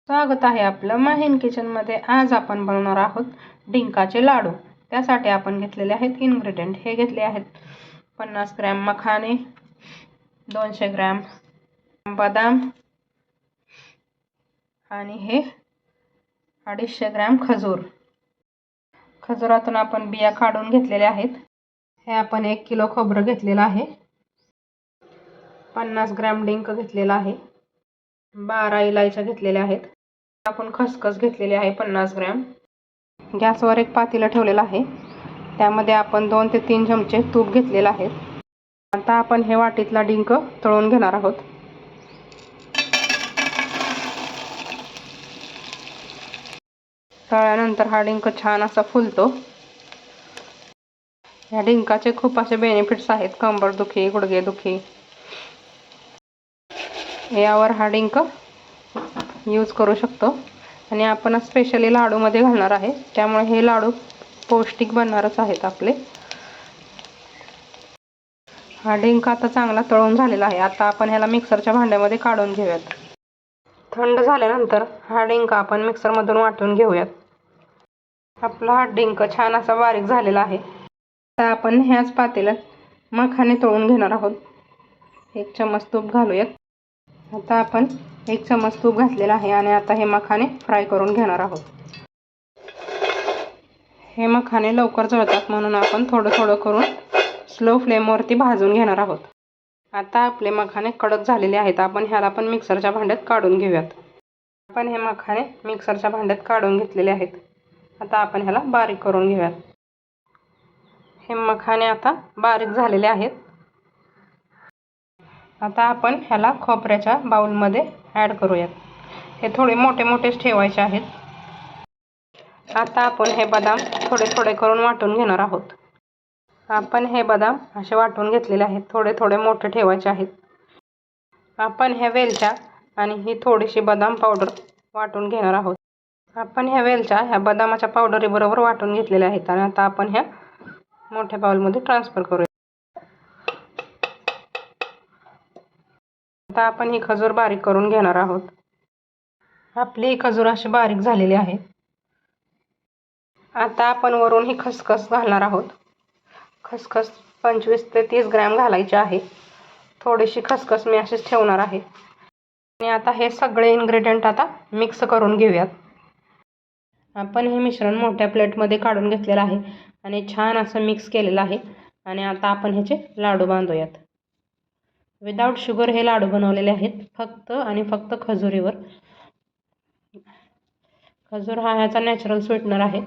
स्वागत आहे आपलं माहीन किचनमध्ये। आज आपण बनवणार आहोत डिंकाचे लाडू। त्यासाठी आपण घेतलेले आहेत इन्ग्रेडियंट। हे घेतले आहेत 50 ग्रॅम मखाने, 200 ग्रॅम बदाम आणि हे 250 ग्रॅम खजूर। खजुरातून आपण बिया काढून घेतलेल्या आहेत। हे आपण 1 किलो खोबरं घेतलेलं आहे, 50 ग्रॅम डिंक घेतलेला आहे, 12 इलायच्या घेतलेल्या आहेत, आपण खसखस घेतलेली आहे 50 ग्रॅम। गॅसवर एक पातेलं ठेवलेलं आहे, त्यामध्ये आपण 2 ते 3 चमचे तूप घेतलेलं आहे। आता आपण हे वाटीतला डिंक तळून घेणार आहोत। तळल्यानंतर हा डिंक छान असा फुलतो। या डिंकाचे खूप असे बेनिफिट्स आहेत, कंबरदुखी, गुडघेदुखी यावर हा डिंक यूज करू शकतो। आणि आपण स्पेशली लाडूमध्ये घालणार आहे, त्यामुळे हे लाडू पौष्टिक बनणारच आहेत आपले। हा डिंक आता चांगला तळून झालेला आहे। आता आपण ह्याला मिक्सरच्या भांड्यामध्ये काढून घेऊयात। थंड झाल्यानंतर हा डिंक आपण मिक्सरमधून वाटून घेऊयात। आपला हा डिंक छान असा बारीक झालेला आहे। आता आपण ह्याच पातेल्यात मखाने तळून घेणार आहोत। 1 चमच तूप घालूयात। आता आपण 1 चमच तूप घातलेला आहे आणि आता हे मखाने फ्राय करून घेणार आहोत। हे मखाने लवकर जळतात, म्हणून आपण थोडं थोडं करून स्लो फ्लेमवरती भाजून घेणार आहोत। आता आपले मखाने कडक झालेले आहेत, आपण ह्याला पण मिक्सरच्या भांड्यात काढून घेऊयात। आपण हे मखाने मिक्सरच्या भांड्यात काढून घेतलेले आहेत। आता आपण ह्याला बारीक करून घेऊयात। हे मखाने आता बारीक झालेले आहेत। आता आपण ह्याला खोबऱ्याच्या बाउलमध्ये ॲड करूयात। हे थोडे मोठे मोठेच ठेवायचे आहेत। आता आपण हे बदाम थोडे थोडे करून वाटून घेणार आहोत। आपण हे बदाम असे वाटून घेतलेले आहेत, थोडे थोडे मोठे ठेवायचे आहेत। आपण ह्या वेलच्या आणि ही थोडीशी बदाम पावडर वाटून घेणार आहोत। आपण ह्या वेलच्या ह्या बदामाच्या पावडरी बरोबर वाटून घेतलेल्या आहेत आणि आता आपण ह्या मोठ्या बाउलमध्ये ट्रान्सफर करूया। आता आपण ही खजूर बारीक करून घेणार आहोत। आपली खजूर अशी बारीक झालेली आहे। आता आपण वरून ही खसखस घालणार आहोत। खसखस 25 ते 30 ग्रॅम घालायची आहे। थोडीशी खसखस मी अशीच ठेवणार आहे। आणि आता हे सगळे इन्ग्रेडियंट आता मिक्स करून घेऊयात। आपण हे मिश्रण मोठ्या प्लेटमध्ये काढून घेतलेलं आहे आणि छान असं मिक्स केलेलं आहे। आणि आता आपण ह्याचे लाडू बांधूयात। विदाउट शुगर हे लाडू बनवलेले आहेत, फक्त आणि फक्त खजुरीवर। खजूर हा ह्याचा नॅचरल स्वीटनर आहे।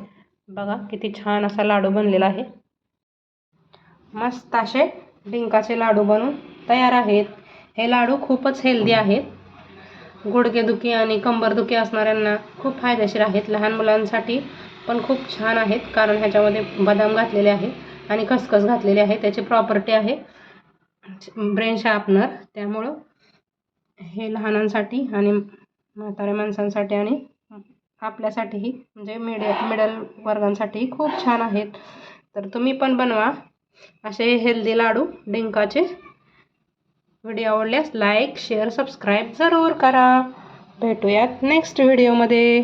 बघा किती छान असा लाडू बनलेला आहे। मस्त असे डिंकाचे लाडू बनून तयार आहेत। हे लाडू खूपच हेल्दी आहेत। गुडघेदुखी आणि कंबरदुखी असणाऱ्यांना खूप फायदेशीर आहेत। लहान मुलांसाठी पण खूप छान आहेत, कारण ह्याच्यामध्ये बदाम घातलेले आहे आणि खसखस घातलेली आहे। त्याची प्रॉपर्टी आहे ब्रेन शार्पनर, त्यामुळं हे लहानांसाठी आणि म्हाताऱ्या माणसांसाठी आणि आपल्यासाठीही म्हणजे मिडल वर्गांसाठी खूप छान आहेत। तर तुम्ही पण बनवा असे हेल्दी लाडू डिंकाचे। व्हिडिओ आवडल्यास लाईक, शेअर, सबस्क्राईब जरूर करा। भेटूयात नेक्स्ट व्हिडिओमध्ये।